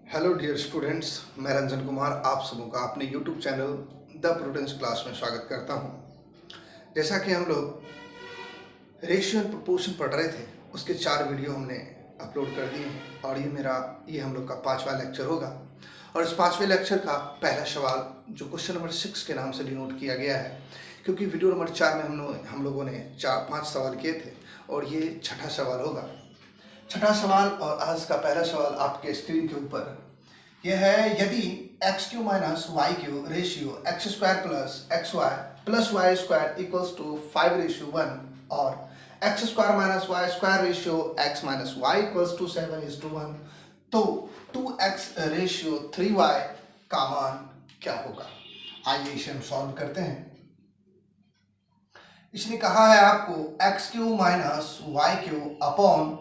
Hello dear students, मैं रंजन कुमार आप सबों का अपने YouTube channel the prudence class में स्वागत करता हूं। जैसा कि हम लोग रेशियो एंड प्रोपोर्शन पढ़ रहे थे, उसके 4 वीडियो हमने अपलोड कर दिए हैं और ये हम लोग का 5वां लेक्चर होगा। और इस 5वें लेक्चर का पहला सवाल जो क्वेश्चन नंबर 6 के नाम से डिनोट किया गया है, क्योंकि वीडियो नंबर 4 में हम लोगों ने 5 सवाल किए थे और ये छठा सवाल होगा। छठा सवाल और आज का पहला सवाल आपके स्क्रीन के ऊपर यह है, यदि x cube minus y cube ratio x square plus x y plus y square equals to 5:1 और x square minus y square ratio x minus y equals to 7:1, तो 2x रेशियो 3y का मान क्या होगा। आइए इसे हम सॉल्व करते हैं। इसने कहा है आपको x cube minus y cube upon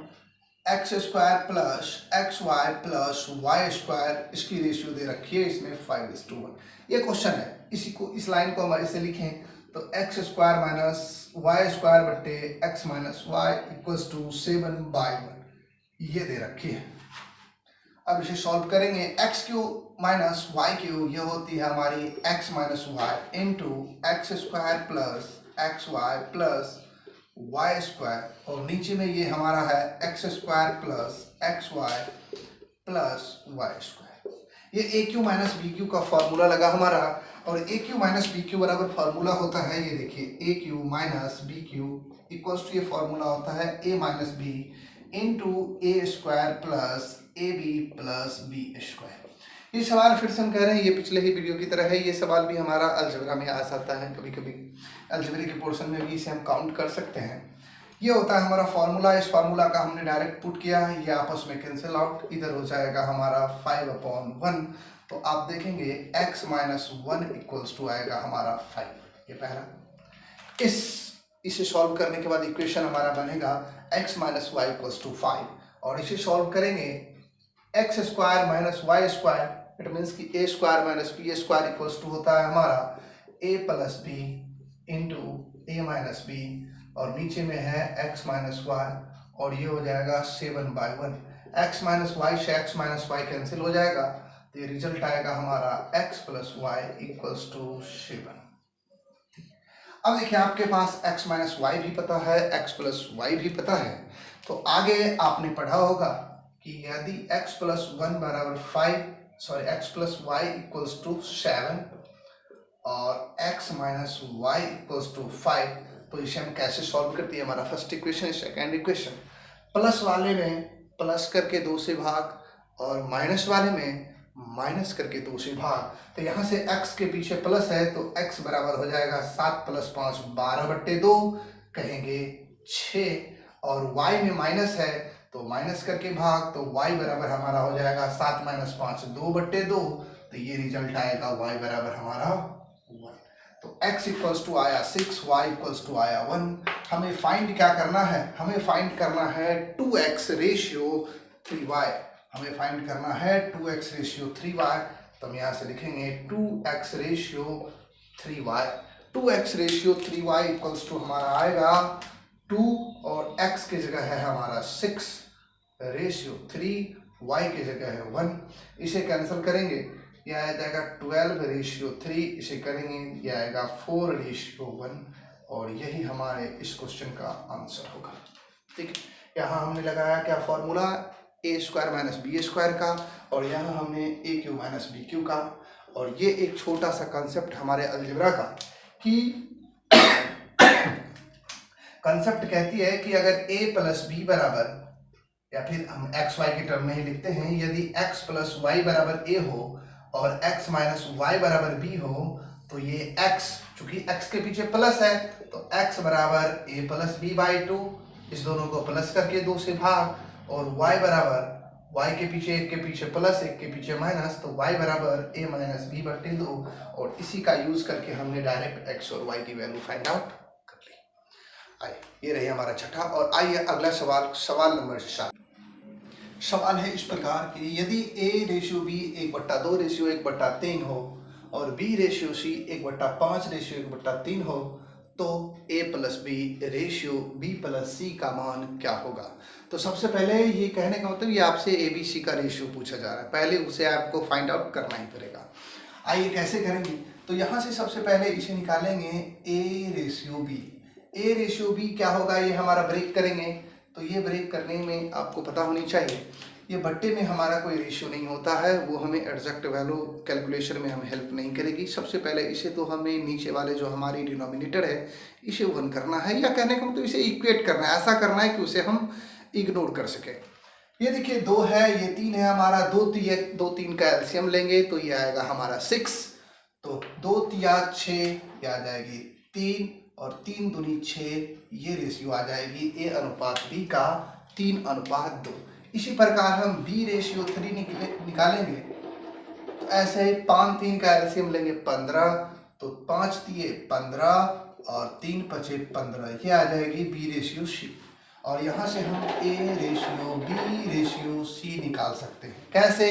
x square plus x y plus y square, इसकी रेशियो दे रखी है इसमें 5:1। ये क्वेश्चन है, इस लाइन को हमारे से लिखें तो x square minus y square बट्टे x minus y equals to 7/1 ये दे रखी है। अब इसे सॉल्व करेंगे। X cube minus y cube ये होती है हमारी x minus y into x square plus x y plus y square, और नीचे में ये हमारा है x square plus x y plus y square. ये a cube minus b cube का फॉर्मूला लगा हमारा, और ए क्यू माइनस बी क्यू बराबर फॉर्मूला होता है, ये देखिए a cube minus b cube equals to, ये फॉर्मूला होता है a minus b into a square plus a b plus b square. ये सवाल फिर से हम कह रहे हैं, ये पिछले ही वीडियो की तरह है। ये सवाल भी हमारा अलजेब्रा में आ जाता है, कभी कभी अलजेब्रा के पोर्शन में भी इसे हम काउंट कर सकते हैं। ये होता है हमारा फॉर्मूला। इस फॉर्मूला का हमने डायरेक्ट पुट किया है, ये आपस में कैंसिल आउट, इधर हो जाएगा हमारा 5/1। तो आप देखेंगे x माइनस 1 इक्वल्स टू आएगा हमारा 5। ये पहला। इसे सॉल्व करने के बाद इक्वेशन हमारा बनेगा x minus y equals to 5, और इसे सॉल्व करेंगे x square minus y square, it means कि a square minus b square equals to होता है हमारा a plus b into a minus b, और नीचे में है एक्स माइनस वाई, और ये हो जाएगा 7/1। एक्स माइनस वाई से एक्स माइनस वाई कैंसिल हो जाएगा, तो ये रिजल्ट आएगा हमारा x plus y equals to 7। अब देखिए आपके पास x माइनस वाई भी पता है, x प्लस वाई भी पता है, तो आगे आपने पढ़ा होगा कि यदि x प्लस 1 बराबर 5, x plus y equals to 7 और x minus y equals to 5, तो इसे हम कैसे सॉल्व करते हैं। हमारा first equation, second equation, plus वाले में प्लस करके 2 से भाग और माइनस वाले में माइनस करके 2 से भाग। तो यहाँ से x के पीछे प्लस है तो x बराबर हो जाएगा 7 प्लस 5 12/2 कहेंगे 6, और y में माइनस है तो माइनस करके भाग, तो y बराबर हमारा हो जाएगा 7 माइनस 5 2/2, तो ये रिजल्ट आएगा y बराबर हमारा 1। तो x इक्वल्स टू आया 6, y इक्वल्स टू आया 1। हमें फाइंड क्या करना है, हमें फाइंड करना है 2x रेशियो 3y। हमें फाइंड करना है 2x रेशियो 3y, तो हम यहाँ से लिखेंगे 2x ratio 3y। 2x ratio 3y equals to हमारा आएगा 2 और x की जगह है हमारा 6 रेशियो 3, y की जगह है 1। इसे कैंसिल करेंगे, ये आ जाएगा 12 रेशियो 3, इसे करेंगे ये आएगा 4 रेशियो 1, और यही हमारे इस क्वेश्चन का आंसर होगा। ठीक है, यहाँ हमने लगाया क्या फॉर्मूला, ए स्क्वायर माइनस बी स्क्वायर का, और यहाँ हमने ए क्यू माइनस बी क्यू का। और ये एक छोटा सा कंसेप्ट हमारे अलजेब्रा का कि कंसेप्ट कहती है कि अगर a प्लस बी बराबर, या फिर हम एक्स वाई के टर्म में ही लिखते हैं, यदि x प्लस वाई बराबर a हो और x माइनस वाई बराबर b हो, तो ये x, चूंकि x के पीछे प्लस है तो x बराबर a प्लस बी बाई 2, इस दोनों को प्लस करके 2 से भाग, और y बराबर y के पीछे एक के पीछे प्लस एक के पीछे माइनस, तो y बराबर a माइनस बी बट्टे 2, और इसी का यूज करके हमने डायरेक्ट x और y की वैल्यू फाइंड आउट कर ली। आइए, ये रही हमारा छठा। और आइए अगला सवाल, सवाल नंबर 7। सवाल है इस प्रकार कि यदि a रेशियो b 1/2 रेशियो 1/3 हो और b रेशियो c 1/5 रेशियो 1/3 हो, तो a plus b ratio b plus c का मान क्या होगा। तो सबसे पहले ये कहने का मतलब ये आपसे ए बी सी का रेशियो पूछा जा रहा है, पहले उसे आपको फाइंड आउट करना ही पड़ेगा। आइए कैसे करेंगे, तो यहाँ से सबसे पहले इसे निकालेंगे a ratio b। a ratio b क्या होगा, ये हमारा ब्रेक करेंगे। तो ये ब्रेक करने में आपको पता होनी चाहिए, ये बट्टे में हमारा कोई रेशियो नहीं होता है, वो हमें एग्जैक्ट वैल्यू कैलकुलेशन में हमें हेल्प नहीं करेगी। सबसे पहले इसे तो हमें नीचे वाले जो हमारी डिनोमिनेटर है इसे 1 करना है, या कहने का मतलब इसे इक्वेट करना है, ऐसा करना है कि उसे हम इग्नोर कर सके। ये देखिए 2 है, ये 3 है हमारा, 2 3 का एलसीएम लेंगे तो ये आएगा हमारा 6। तो 2 तिया 6, ये आ जाएगी 3 और 3 दूनी 6, ये रेशियो आ जाएगी a अनुपात b का 3:2। इसी प्रकार हम b रेशियो 3 निकालेंगे, तो ऐसे ही 5 3 का एलसीएम लेंगे 15, तो 5 तिये 15 और 3 पचे 15, ये आ जाएगी b रेशियो c। और यहाँ से हम a ratio b ratio c निकाल सकते हैं। कैसे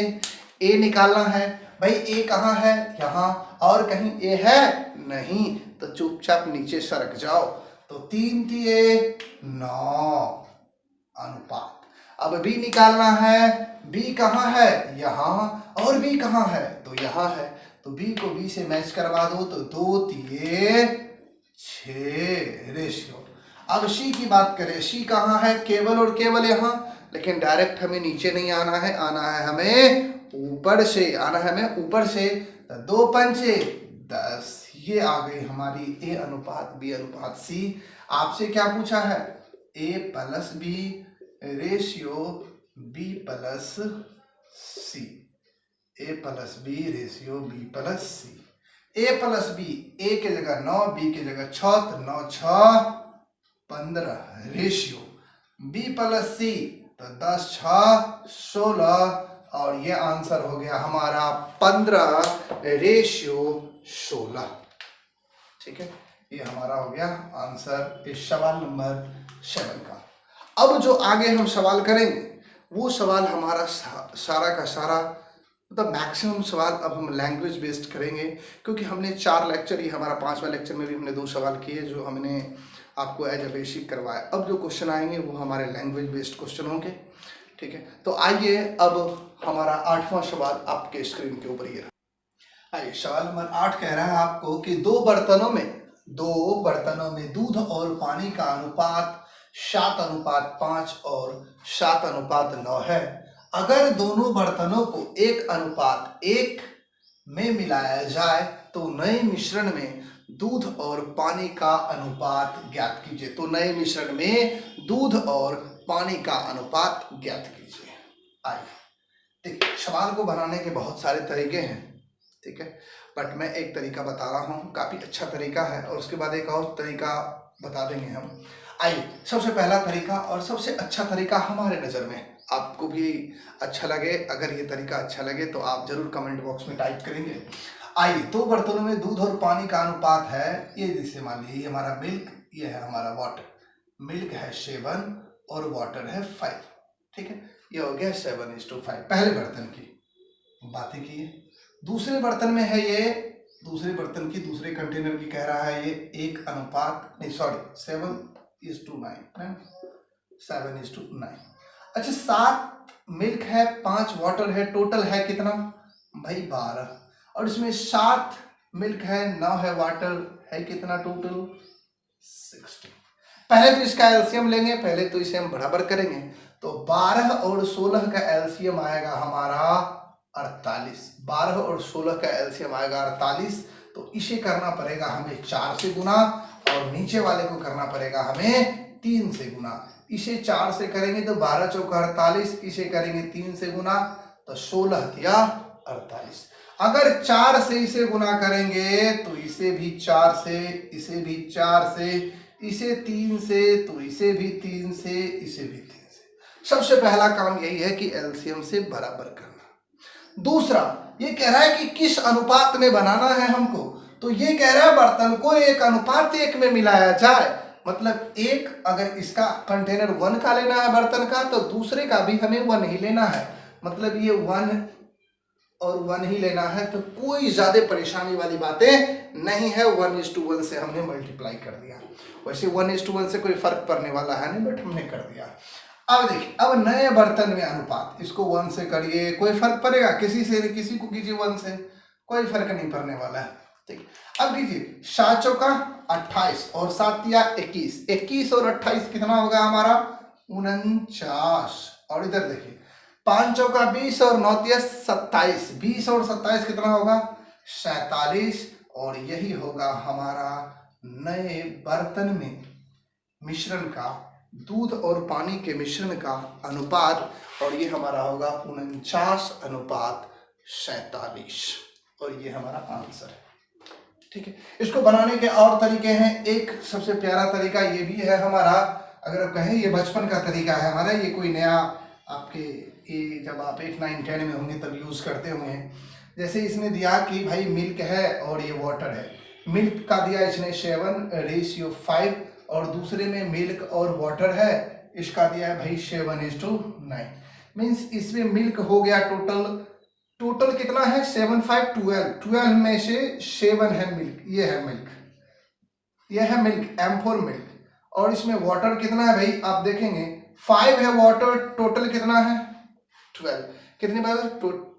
a निकालना है भाई, a कहाँ है, यहाँ, और कहीं a है नहीं, तो चुपचाप नीचे सरक जाओ। तो 3 तिये 9 अनुपात। अब b निकालना है, b कहाँ है, यहाँ, और b कहाँ है, तो यहाँ है। तो b को b से मैच करवा दो, तो 2 तिये 6 रेशियो। अब c की बात करें, c कहाँ है, केवल और केवल यहाँ, लेकिन डायरेक्ट हमें नीचे नहीं आना है, आना है हमें ऊपर से, आना है हमें ऊपर से। 2 पंचे 10, ये आ गई हमारी a अनुपात b अनुपात c। आपसे क्या पूछा है, a plus b ratio b plus c, a plus b ratio b plus c। a plus b, a के जगह 9, b के जगह 6, तो 9 6 15 रेशियो b प्लस c, तो 10 6 16, और ये आंसर हो गया हमारा 15 रेशियो 16। ठीक है, ये हमारा हो गया आंसर इस सवाल नंबर 7 का। अब जो आगे हम सवाल करेंगे वो सवाल हमारा सारा का सारा, मतलब मैक्सिमम सवाल अब हम लैंग्वेज बेस्ड करेंगे, क्योंकि हमने 4 लेक्चर, ये हमारा 5वां लेक्चर में भी हमने 2 सवाल किए जो हमने आपको एज ए बेसिक करवाया। अब जो क्वेश्चन आएंगे वो हमारे लैंग्वेज बेस्ड क्वेश्चन होंगे। ठीक है, तो आइए अब हमारा 8वां सवाल आपके स्क्रीन के ऊपर ये रहा। आइए सवाल नंबर 8 कह रहा है आपको कि दो बर्तनों में दूध और पानी का अनुपात 7:5 और 7:9 है। अगर दोनों बर्तनों को 1:1 में मिलाया जाए तो नए मिश्रण में दूध और पानी का अनुपात ज्ञात कीजिए। तो नए मिश्रण में दूध और पानी का अनुपात ज्ञात कीजिए। आइए देखिए, सवाल को बनाने के बहुत सारे तरीके हैं, ठीक है, बट मैं एक तरीका बता रहा हूँ, काफ़ी अच्छा तरीका है, और उसके बाद एक और तरीका बता देंगे हम। आइए, सबसे पहला तरीका और सबसे अच्छा तरीका हमारे नज़र में, आपको भी अच्छा लगे, अगर ये तरीका अच्छा लगे तो आप जरूर कमेंट बॉक्स में टाइप करेंगे। आइए, 2 बर्तनों में दूध और पानी का अनुपात है, ये जैसे मान लीजिए ये हमारा मिल्क, ये है हमारा वाटर। मिल्क है 7 और वाटर है 5। ठीक है, ये हो गया 7:5 पहले बर्तन की बातें की है। दूसरे बर्तन में है ये, दूसरे बर्तन की, दूसरे कंटेनर की कह रहा है ये 7:9। अच्छा, 7 मिल्क है, 5 वाटर है, टोटल है कितना भाई 12, और इसमें 7 मिल्क है, 9 है वाटर, है कितना टोटल 60। पहले तो इसका एलसीएम लेंगे, पहले तो इसे हम बराबर करेंगे, तो 12 और 16 का एलसीएम आएगा हमारा 48। 12 और 16 का एलसीएम आएगा 48, तो इसे करना पड़ेगा हमें 4 से गुना, और नीचे वाले को करना पड़ेगा हमें 3 से गुना। इसे 4 से करेंगे तो 12 चौका 48, इसे करेंगे 3 से गुना तो 16 या 48। अगर 4 से इसे गुना करेंगे तो इसे भी 4 से, इसे भी 4 से, इसे 3 से, तो इसे भी 3 से, इसे भी 3 से। सबसे पहला काम यही है कि एलसीएम से बराबर करना। दूसरा ये कह रहा है कि किस अनुपात में बनाना है हमको, तो ये कह रहा है बर्तन को 1:1 में मिलाया जाए, मतलब एक, अगर इसका कंटेनर 1 का लेना है बर्तन का, तो दूसरे का भी हमें 1 ही लेना है, मतलब ये 1 और 1 ही लेना है, तो कोई ज्यादा परेशानी वाली बातें नहीं है। 1:1 से हमने मल्टीप्लाई कर दिया। वैसे 1:1 से कोई फर्क पड़ने वाला है नहीं, बट हमने कर दिया। अब देखिए, अब नए बर्तन में अनुपात, इसको 1 से करिए, कोई फर्क पड़ेगा? किसी से किसी को कीजिए 1 से, कोई फर्क नहीं पड़ने वाला है। ठीक, अब कीजिए 7 चौका 28 और 7 तिया 21, 21 और 28 कितना होगा हमारा? 49। और इधर देखिए 5 चौका 20 और 9 तिया 27, 20 और 27 कितना होगा? 47। और यही होगा हमारा नए बर्तन में मिश्रण का, दूध और पानी के मिश्रण का अनुपात, और ये हमारा होगा 49:47, और ये हमारा आंसर है। ठीक है, इसको बनाने के और तरीके हैं। एक सबसे प्यारा तरीका ये भी है हमारा, अगर आप कहें ये बचपन का तरीका है हमारा, ये कोई नया आपके, ये जब आप 8, 9, 10 में होंगे तब यूज करते होंगे। जैसे इसने दिया कि भाई मिल्क है और ये वाटर है, मिल्क का दिया इसने 7:5, और दूसरे में मिल्क और वाटर है, इसका दिया है भाई 7:9। मीन्स इसमें मिल्क हो गया टोटल कितना है? 7, 5, 12 में से 7 है मिल्क, ये है मिल्क, ये है मिल्क, M4 मिल्क। और इसमें वाटर कितना है भाई? आप देखेंगे 5 है वाटर, टोटल कितना है? 12। कितनी बार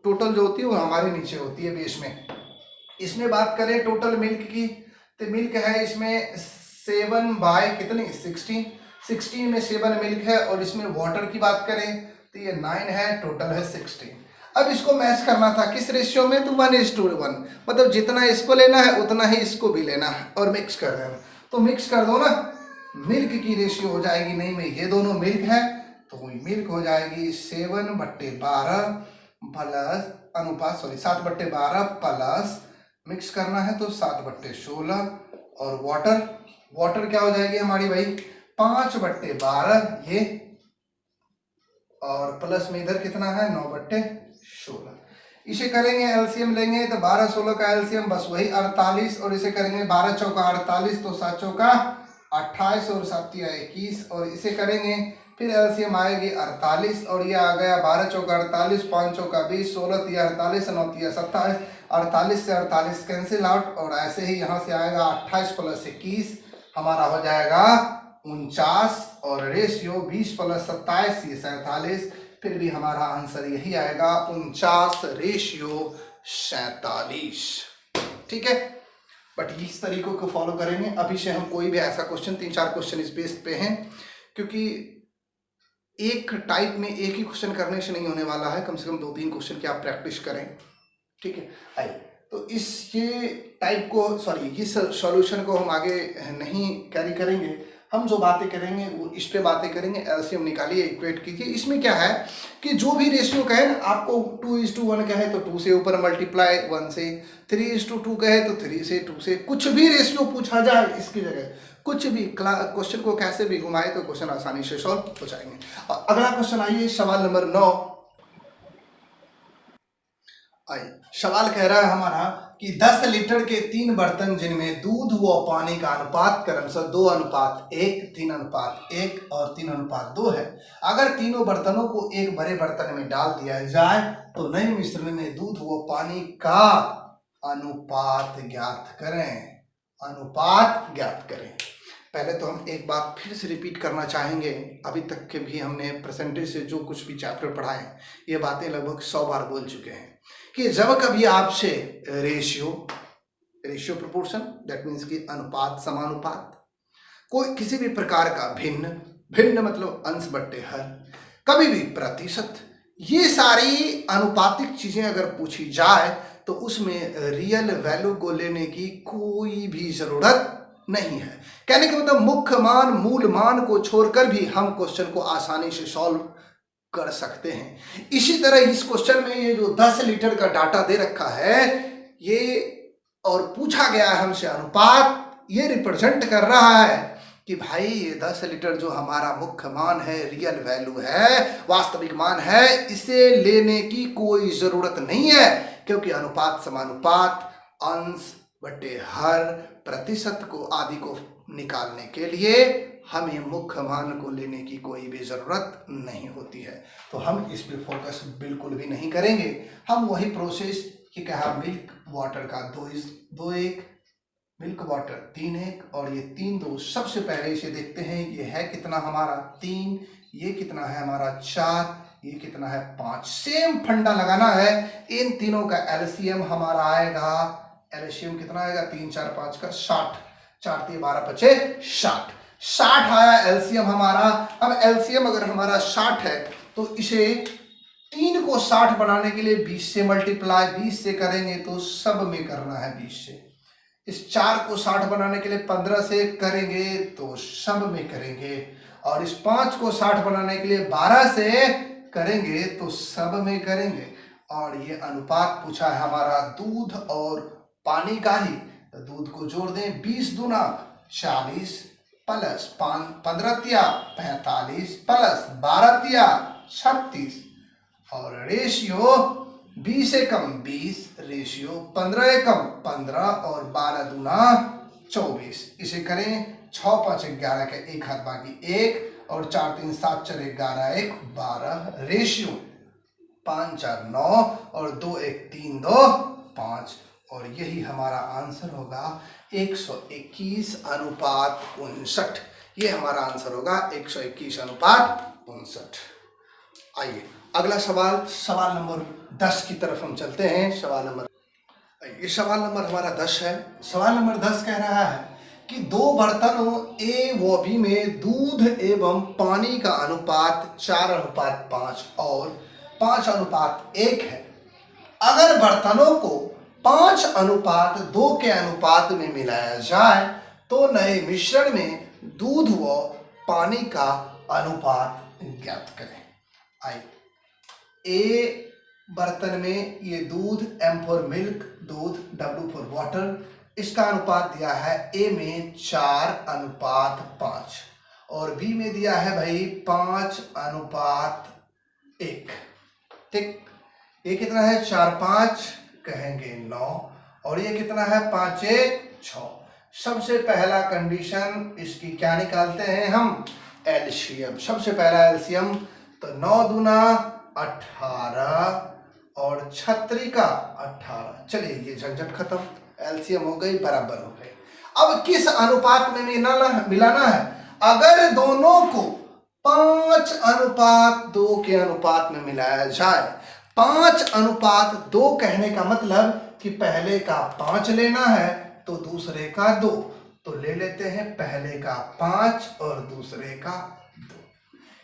टोटल जो होती है वो हमारे नीचे होती है बेस में। इसमें बात करें टोटल मिल्क की, तो मिल्क है इसमें 7 बाय कितनी? 16 में 7 मिल्क है, और इसमें वाटर की बात करें तो ये 9 है, टोटल है 16। अब इसको मैच करना था किस रेशियो में? तो 1:1, मतलब जितना इसको लेना है उतना ही इसको भी लेना है, और मिक्स कर देना। तो मिक्स कर दो ना, मिल्क की रेशियो हो जाएगी, नहीं में ये दोनों मिल्क है तो मिल्क हो जाएगी 7/12 प्लस अनुपात 7/12 प्लस मिक्स करना है तो 7/16, और वाटर क्या हो जाएगी हमारी भाई? 5/12 ये, और प्लस में इधर कितना है? 9/16। इसे करेंगे एलसीएम लेंगे तो 12-16 का एलसीएम बस वही 48, और इसे करेंगे 12 चौका 48 तो 7 चौका 28 और 7 तिया 21, और इसे करेंगे फिर एलसीएम आएगी 48, और ये आ गया 12 चौका 48, 5 चौका 20, 16 तिया 48, 9 तिया 27, 48 से 48 कैंसिल आउट, और ऐसे ही यहाँ से आएगा 28 प्लस 21 हमारा हो जाएगा 49, और रेशियो 20 प्लस 27 ये 47, फिर भी हमारा आंसर यही आएगा 49:47। ठीक है, बट इस तरीकों को फॉलो करेंगे। अभी से हम कोई भी ऐसा क्वेश्चन, 3-4 क्वेश्चन इस बेस पे हैं, क्योंकि एक टाइप में एक ही क्वेश्चन करने से नहीं होने वाला है, कम से कम 2-3 क्वेश्चन की आप प्रैक्टिस करें। ठीक है, आइए तो ये टाइप को, इस सॉल्यूशन को हम आगे नहीं कैरी करेंगे। हम जो बातें करेंगे वो इस पे बातें करेंगे। एलसीएम निकालिए, इक्वेट कीजिए। इसमें क्या है कि जो भी रेशियो कहे ना, आपको 2:1 कहे तो 2 से ऊपर मल्टीप्लाई 1 से, 3:2 कहे तो 3 से, 2 से, कुछ भी रेशियो पूछा जाए इसकी जगह, कुछ भी क्वेश्चन को कैसे भी घुमाए तो क्वेश्चन आसानी से सॉल्व हो जाएंगे। अगला क्वेश्चन आइए, सवाल नंबर 9। आइए, सवाल कह रहा है हमारा कि 10 लीटर के 3 बर्तन जिनमें दूध व पानी का अनुपात क्रमशः 2:1, 3:1 और 3:2 है। अगर तीनों बर्तनों को एक बड़े बर्तन में डाल दिया जाए तो नए मिश्रण में दूध व पानी का अनुपात ज्ञात करें। अनुपात ज्ञात करें। पहले तो हम एक बात फिर से रिपीट करना चाहेंगे। अभी तक के भी हमने परसेंटेज से जो कुछ भी चैप्टर पढ़ाए ये बातें लगभग 100 बार बोल चुके हैं कि जब कभी आपसे रेशियो प्रोपोर्शन, दैट मीन्स कि अनुपात समानुपात, कोई किसी भी प्रकार का भिन्न मतलब अंश बट्टे हर, कभी भी प्रतिशत, ये सारी अनुपातिक चीजें अगर पूछी जाए तो उसमें रियल वैल्यू को लेने की कोई भी जरूरत नहीं है। कहने का मतलब मुख्य मान, मूल मान को छोड़कर भी हम क्वेश्चन को आसानी से सॉल्व कर सकते हैं। इसी तरह इस क्वेश्चन में ये जो 10 लीटर का डाटा दे रखा है ये, और पूछा गया है हमसे अनुपात, ये रिप्रेजेंट कर रहा है कि भाई ये 10 लीटर जो हमारा मुख्य मान है, रियल वैल्यू है, वास्तविक मान है, इसे लेने की कोई जरूरत नहीं है, क्योंकि अनुपात समानुपात, अंश बटे हर, प्रतिशत को आदि को निकालने के लिए हमें मुख्य मान को लेने की कोई भी ज़रूरत नहीं होती है। तो हम इस पे फोकस बिल्कुल भी नहीं करेंगे। हम वही प्रोसेस कि कहा मिल्क वाटर का 2 1, मिल्क वाटर 3 1 और ये 3 2। सबसे पहले इसे देखते हैं, ये है कितना हमारा 3, ये कितना है हमारा 4, ये कितना है 5। सेम फंडा लगाना है। इन तीनों का एलसीएम हमारा आएगा, एलसीएम कितना आएगा 3 4 5 का 60, 4 3 12 पचे 60, 60 आया एलसीएम हमारा। अब एलसीएम अगर हमारा 60 है तो इसे 3 को 60 बनाने के लिए 20 से मल्टीप्लाई 20 से करेंगे तो सब में करना है 20 से। इस 4 को 60 बनाने के लिए 15 से करेंगे तो सब में करेंगे, और इस 5 को 60 बनाने के लिए 12 से करेंगे तो सब में करेंगे। और ये अनुपात पूछा है हमारा दूध और पानी का ही, तो दूध को जोड़ दें, 20 दूना 40 प्लस 15 तिया 45 प्लस 12 तिया 36, और रेशियो 20 एकम 20, रेशियो 15 एकम 15 और 12 दूना 24। इसे करें 6 5 11 के 1 हाथ बाकी 1 और 4 3 7 4 11 1 12, रेशियो 5 4 9 और 2 1 3 2 5, और यही हमारा आंसर होगा 121 अनुपात 59। ये हमारा आंसर होगा 121 अनुपात 59। आइए अगला सवाल, सवाल नंबर 10 की तरफ हम चलते हैं। सवाल नंबर हमारा 10 है। सवाल नंबर 10 कह रहा है कि 2 बर्तनों ए व बी में दूध एवं पानी का अनुपात 4:5 और 5:1 है। अगर बर्तनों को 5:2 के अनुपात में मिलाया जाए तो नए मिश्रण में दूध व पानी का अनुपात ज्ञात करें। आइए, ए बर्तन में ये दूध, M फॉर मिल्क दूध, W फॉर वाटर, इसका अनुपात दिया है ए में 4:5 और बी में दिया है भाई 5:1। ठीक, ये कितना है 4 5 कहेंगे 9 और ये कितना है 5 6। सबसे पहला कंडीशन इसकी क्या निकालते हैं हम, एलसीएम। सबसे पहला एलसीएम तो 9 दूना 18 और 36 का 18। चलिए ये झंझट खत्म, एलसीएम हो गई, बराबर हो गई। अब किस अनुपात में मिलाना है, अगर दोनों को 5:2 के अनुपात में मिलाया जाए। 5:2 कहने का मतलब कि पहले का 5 लेना है तो दूसरे का 2, तो ले लेते हैं पहले का 5 और दूसरे का 2।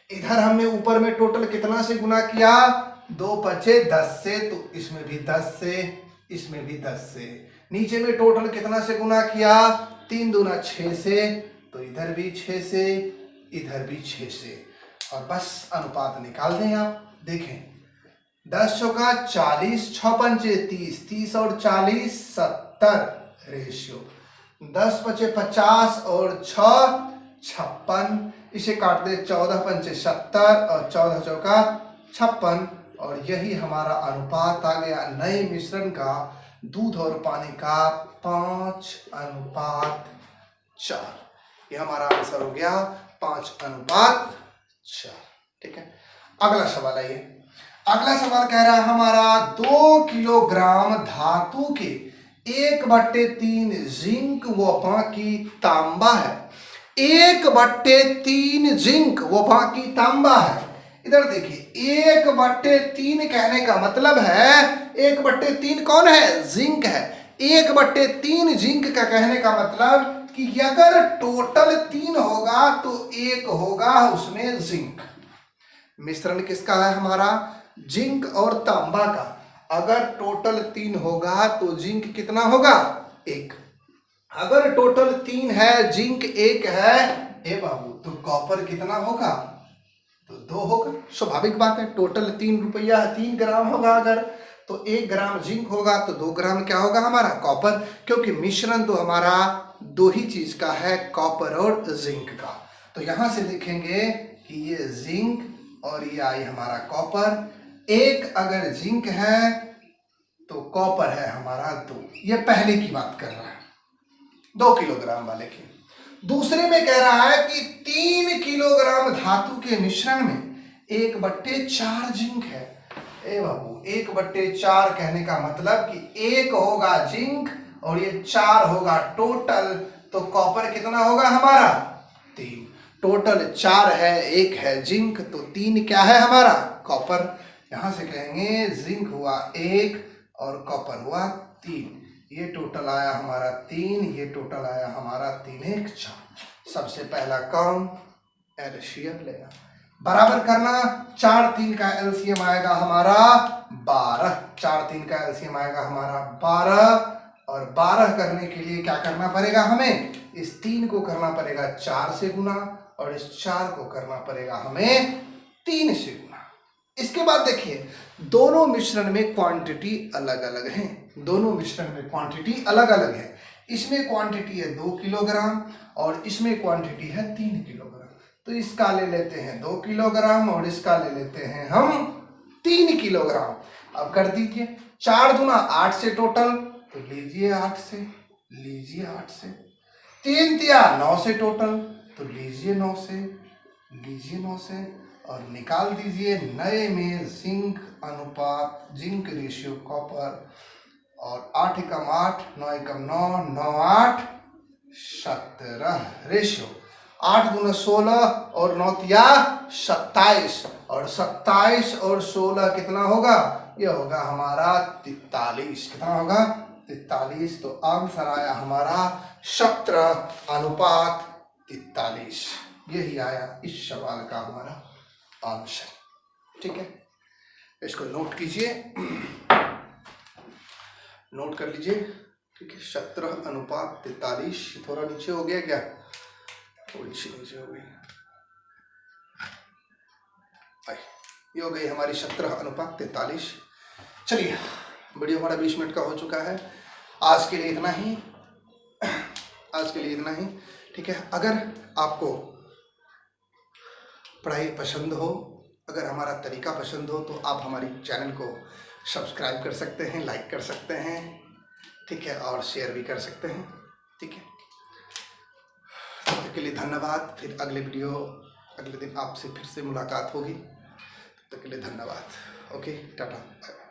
इधर हमने ऊपर में टोटल कितना से गुना किया, 2 5 10 से, तो इसमें भी 10 से, इसमें भी 10 से। नीचे में टोटल कितना से गुना किया, 3 दूना 6 से, तो इधर भी 6 से, इधर भी 6 से, और बस अनुपात निकाल दें आप। देखें 10 चौका 40, 6 पंचे 30, 30 और 40 70, रेशियो 10 पचे 50 और 6 56। इसे काट दे 14 पंचे 70 और 14 चौका 56, और यही हमारा अनुपात आ गया नए मिश्रण का दूध और पानी का 5:4। ये हमारा आंसर हो गया 5:4। ठीक है, अगला सवाल आइए। अगला सवाल कह रहा है हमारा 2 किलोग्राम धातु के 1/3 जिंक व बाकी तांबा है। 1/3 जिंक व बाकी तांबा है। इधर देखिए 1/3 कहने का मतलब है 1/3 कौन है, जिंक है। 1/3 जिंक का कहने का मतलब कि अगर टोटल 3 होगा तो 1 होगा उसमें जिंक। मिश्रण किसका है हमारा, जिंक और तांबा का। अगर टोटल 3 होगा तो जिंक कितना होगा, 1। अगर टोटल 3 है, जिंक 1 है, ए बाबू, तो कॉपर कितना होगा, तो 2 होगा। स्वाभाविक बात है, टोटल 3 रुपया 3 ग्राम होगा अगर, तो 1 ग्राम जिंक होगा तो 2 ग्राम क्या होगा हमारा, कॉपर। क्योंकि मिश्रण तो हमारा 2 ही चीज का है, कॉपर और जिंक का। तो यहां से देखेंगे कि ये जिंक और ये आई हमारा कॉपर। 1 अगर जिंक है तो कॉपर है हमारा 2। ये पहले की बात कर रहा है 2 किलोग्राम वाले की। दूसरे में कह रहा है कि 3 किलोग्राम धातु के मिश्रण में 1/4 जिंक है। ए बाबू, 1/4 कहने का मतलब कि 1 होगा जिंक और ये 4 होगा टोटल, तो कॉपर कितना होगा हमारा 3। टोटल 4 है, 1 है जिंक, तो 3 क्या है हमारा कॉपर। यहां से कहेंगे जिंक हुआ 1 और कॉपर हुआ 3। ये टोटल आया हमारा 3, ये टोटल आया हमारा 3 1 4। सबसे पहला काम एलसीएम लेना, बराबर करना। 4 3 का एलसीएम आएगा हमारा 12। 4 3 का एलसीएम आएगा हमारा 12। और 12 करने के लिए क्या करना पड़ेगा हमें, इस 3 को करना पड़ेगा 4 से गुना और इस 4 को करना पड़ेगा हमें 3 से गुना। इसके बाद देखिए दोनों मिश्रण में क्वांटिटी अलग अलग है। दोनों मिश्रण में क्वांटिटी अलग अलग है। इसमें क्वांटिटी है 2 किलोग्राम और इसमें क्वांटिटी है 3 किलोग्राम। तो इसका ले लेते हैं 2 किलोग्राम और इसका ले लेते हैं हम 3 किलोग्राम। अब कर दीजिए 4 दूना 8 से टोटल, तो लीजिए 8 से, लीजिए 8 से। 3 तिया 9 से टोटल, तो लीजिए 9 से, लीजिए 9 से। और निकाल दीजिए नए में जिंक अनुपात, जिंक रेशियो कॉपर। और 8 एकम 8, 9 एकम 9, 9 8 17 रेशियो। 8 दूना 16 और 9 तिया 27 और 27 और 16 कितना होगा, ये होगा हमारा 43। कितना होगा 43। तो आंसर आया हमारा 17:43। यही आया इस सवाल का हमारा आंसर। ठीक है, इसको नोट कीजिए, नोट कर लीजिए। ठीक है, 17:43। थोड़ा नीचे हो गया क्या, थोड़ी सी नीचे हो गई। ये हो गई हमारी 17:43। चलिए, वीडियो हमारा 20 मिनट का हो चुका है। आज के लिए इतना ही, आज के लिए इतना ही। ठीक है, अगर आपको पढ़ाई पसंद हो, अगर हमारा तरीका पसंद हो, तो आप हमारी चैनल को सब्सक्राइब कर सकते हैं, लाइक कर सकते हैं। ठीक है, और शेयर भी कर सकते हैं। ठीक है, तब तक के लिए धन्यवाद। फिर अगले वीडियो, अगले दिन आपसे फिर से मुलाकात होगी। तब तक के लिए धन्यवाद। Okay, tata, bye.